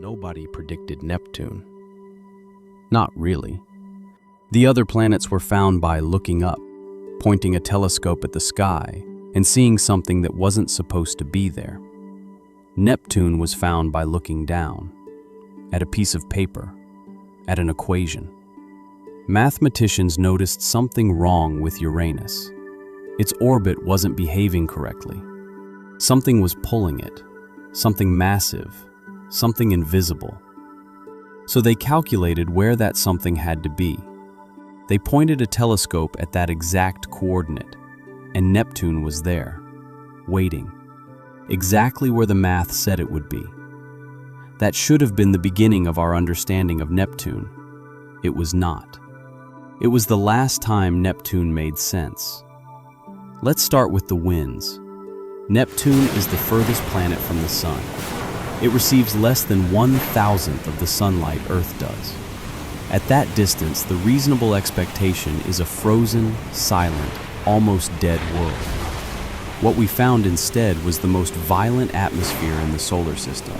Nobody predicted Neptune. Not really. The other planets were found by looking up, pointing a telescope at the sky, and seeing something that wasn't supposed to be there. Neptune was found by looking down, at a piece of paper, at an equation. Mathematicians noticed something wrong with Uranus. Its orbit wasn't behaving correctly. Something was pulling it, something massive, something invisible. So they calculated where that something had to be. They pointed a telescope at that exact coordinate, and Neptune was there, waiting, exactly where the math said it would be. That should have been the beginning of our understanding of Neptune. It was not. It was the last time Neptune made sense. Let's start with the winds. Neptune is the furthest planet from the Sun. It receives less than 1,000th of the sunlight Earth does. At that distance, the reasonable expectation is a frozen, silent, almost dead world. What we found instead was the most violent atmosphere in the solar system.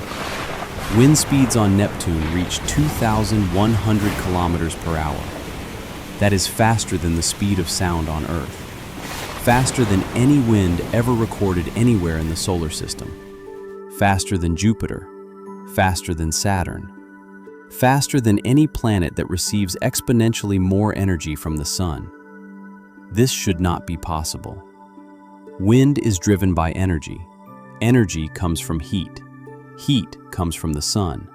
Wind speeds on Neptune reach 2,100 kilometers per hour. That is faster than the speed of sound on Earth. Faster than any wind ever recorded anywhere in the solar system. Faster than Jupiter. Faster than Saturn. Faster than any planet that receives exponentially more energy from the Sun. This should not be possible. Wind is driven by energy. Energy comes from heat. Heat comes from the Sun.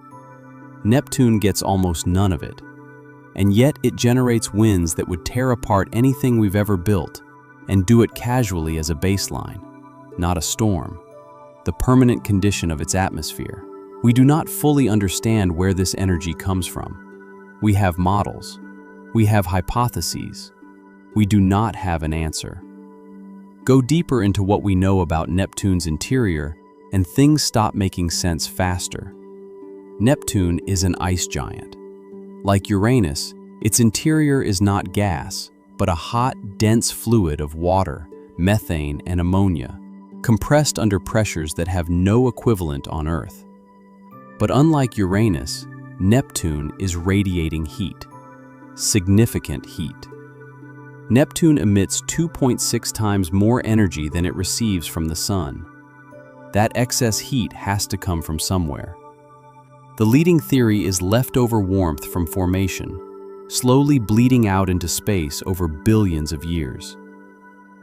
Neptune gets almost none of it. And yet it generates winds that would tear apart anything we've ever built, and do it casually as a baseline, not a storm, the permanent condition of its atmosphere. We do not fully understand where this energy comes from. We have models. We have hypotheses. We do not have an answer. Go deeper into what we know about Neptune's interior, and things stop making sense faster. Neptune is an ice giant. Like Uranus, its interior is not gas, but a hot, dense fluid of water, methane, and ammonia, compressed under pressures that have no equivalent on Earth. But unlike Uranus, Neptune is radiating heat, significant heat. Neptune emits 2.6 times more energy than it receives from the Sun. That excess heat has to come from somewhere. The leading theory is leftover warmth from formation, slowly bleeding out into space over billions of years.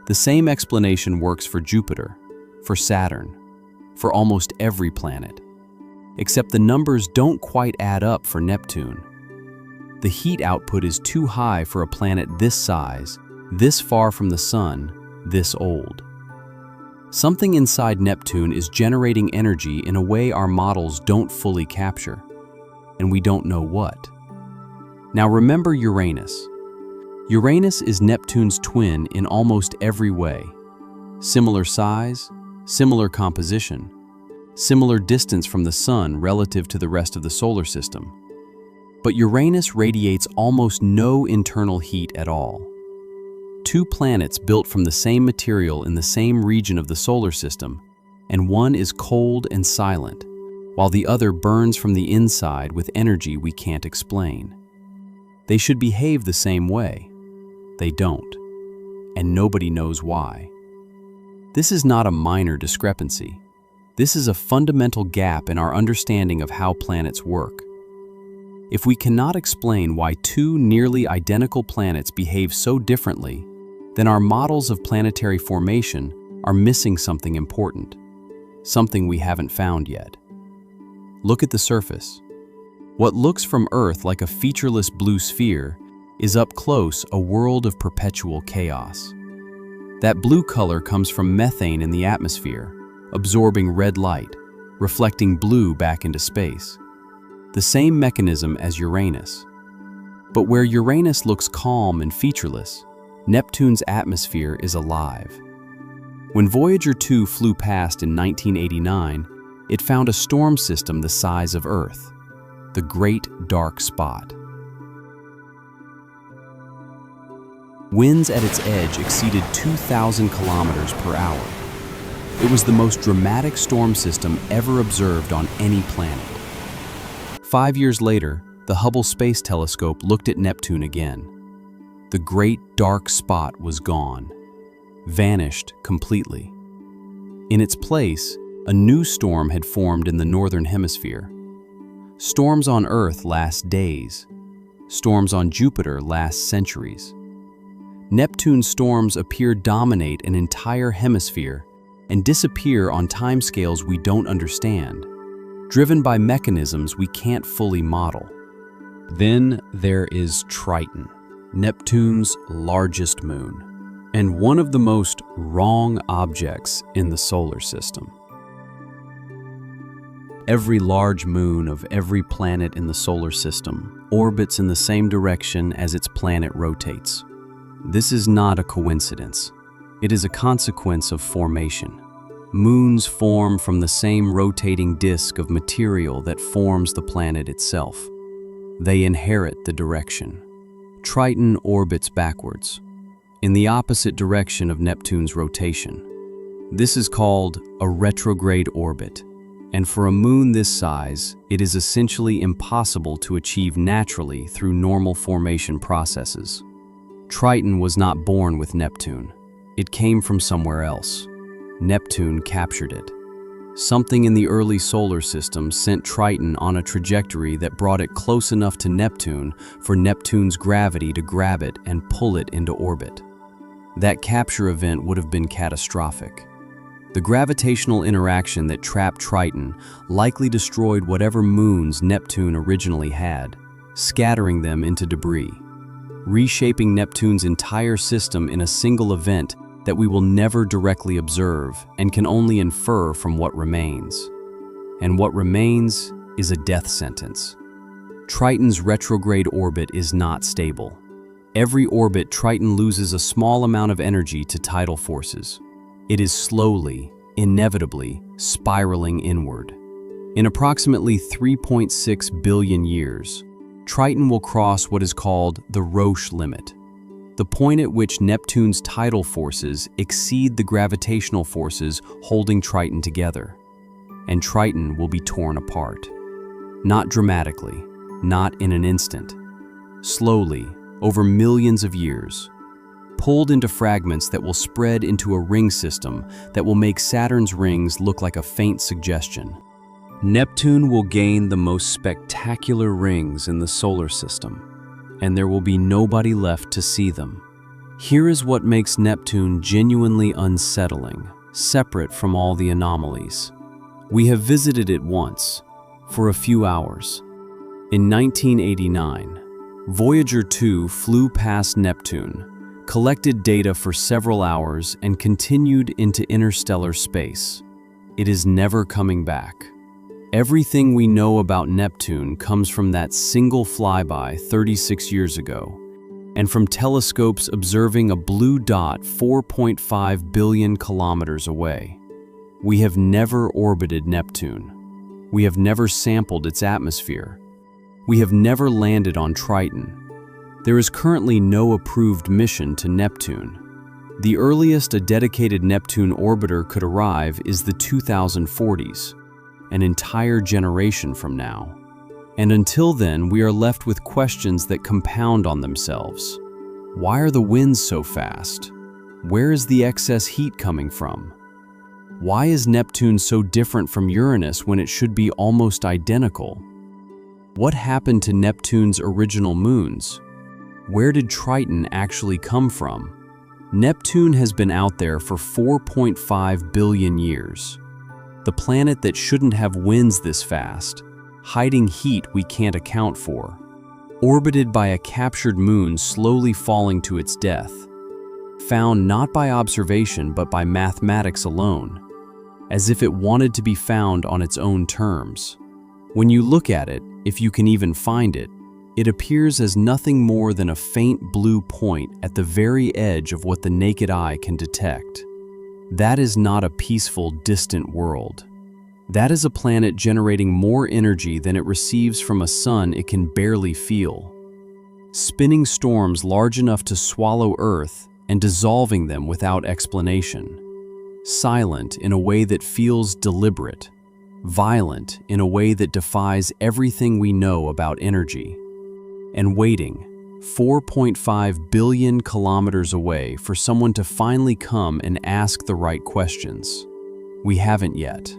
The same explanation works for Jupiter, for Saturn, for almost every planet. Except the numbers don't quite add up for Neptune. The heat output is too high for a planet this size, this far from the Sun, this old. Something inside Neptune is generating energy in a way our models don't fully capture, and we don't know what. Now remember Uranus. Uranus is Neptune's twin in almost every way. Similar size, similar composition, similar distance from the Sun relative to the rest of the solar system. But Uranus radiates almost no internal heat at all. Two planets built from the same material in the same region of the solar system, and one is cold and silent, while the other burns from the inside with energy we can't explain. They should behave the same way. They don't, and nobody knows why. This is not a minor discrepancy. This is a fundamental gap in our understanding of how planets work. If we cannot explain why two nearly identical planets behave so differently, then our models of planetary formation are missing something important, something we haven't found yet. Look at the surface. What looks from Earth like a featureless blue sphere is up close a world of perpetual chaos. That blue color comes from methane in the atmosphere, absorbing red light, reflecting blue back into space. The same mechanism as Uranus. But where Uranus looks calm and featureless, Neptune's atmosphere is alive. When Voyager 2 flew past in 1989, it found a storm system the size of Earth, the Great Dark Spot. Winds at its edge exceeded 2,000 kilometers per hour. It was the most dramatic storm system ever observed on any planet. 5 years later, the Hubble Space Telescope looked at Neptune again. The great dark spot was gone, vanished completely. In its place, a new storm had formed in the northern hemisphere. Storms on Earth last days. Storms on Jupiter last centuries. Neptune's storms appear to dominate an entire hemisphere and disappear on timescales we don't understand, driven by mechanisms we can't fully model. Then there is Triton, Neptune's largest moon, and one of the most wrong objects in the solar system. Every large moon of every planet in the solar system orbits in the same direction as its planet rotates. This is not a coincidence. It is a consequence of formation. Moons form from the same rotating disk of material that forms the planet itself. They inherit the direction. Triton orbits backwards, in the opposite direction of Neptune's rotation. This is called a retrograde orbit, and for a moon this size, it is essentially impossible to achieve naturally through normal formation processes. Triton was not born with Neptune. It came from somewhere else. Neptune captured it. Something in the early solar system sent Triton on a trajectory that brought it close enough to Neptune for Neptune's gravity to grab it and pull it into orbit. That capture event would have been catastrophic. The gravitational interaction that trapped Triton likely destroyed whatever moons Neptune originally had, scattering them into debris, reshaping Neptune's entire system in a single event that we will never directly observe and can only infer from what remains. And what remains is a death sentence. Triton's retrograde orbit is not stable. Every orbit, Triton loses a small amount of energy to tidal forces. It is slowly, inevitably, spiraling inward. In approximately 3.6 billion years, Triton will cross what is called the Roche limit, the point at which Neptune's tidal forces exceed the gravitational forces holding Triton together, and Triton will be torn apart. Not dramatically, not in an instant. Slowly, over millions of years, pulled into fragments that will spread into a ring system that will make Saturn's rings look like a faint suggestion. Neptune will gain the most spectacular rings in the solar system, and there will be nobody left to see them. Here is what makes Neptune genuinely unsettling, separate from all the anomalies. We have visited it once, for a few hours. In 1989, Voyager 2 flew past Neptune, collected data for several hours, and continued into interstellar space. It is never coming back. Everything we know about Neptune comes from that single flyby 36 years ago, and from telescopes observing a blue dot 4.5 billion kilometers away. We have never orbited Neptune. We have never sampled its atmosphere. We have never landed on Triton. There is currently no approved mission to Neptune. The earliest a dedicated Neptune orbiter could arrive is the 2040s. An entire generation from now. And until then, we are left with questions that compound on themselves. Why are the winds so fast? Where is the excess heat coming from? Why is Neptune so different from Uranus when it should be almost identical? What happened to Neptune's original moons? Where did Triton actually come from? Neptune has been out there for 4.5 billion years. The planet that shouldn't have winds this fast, hiding heat we can't account for, orbited by a captured moon slowly falling to its death, found not by observation but by mathematics alone, as if it wanted to be found on its own terms. When you look at it, if you can even find it, it appears as nothing more than a faint blue point at the very edge of what the naked eye can detect. That is not a peaceful, distant world. That is a planet generating more energy than it receives from a sun it can barely feel. Spinning storms large enough to swallow Earth and dissolving them without explanation. Silent in a way that feels deliberate, violent in a way that defies everything we know about energy, and waiting 4.5 billion kilometers away for someone to finally come and ask the right questions. We haven't yet.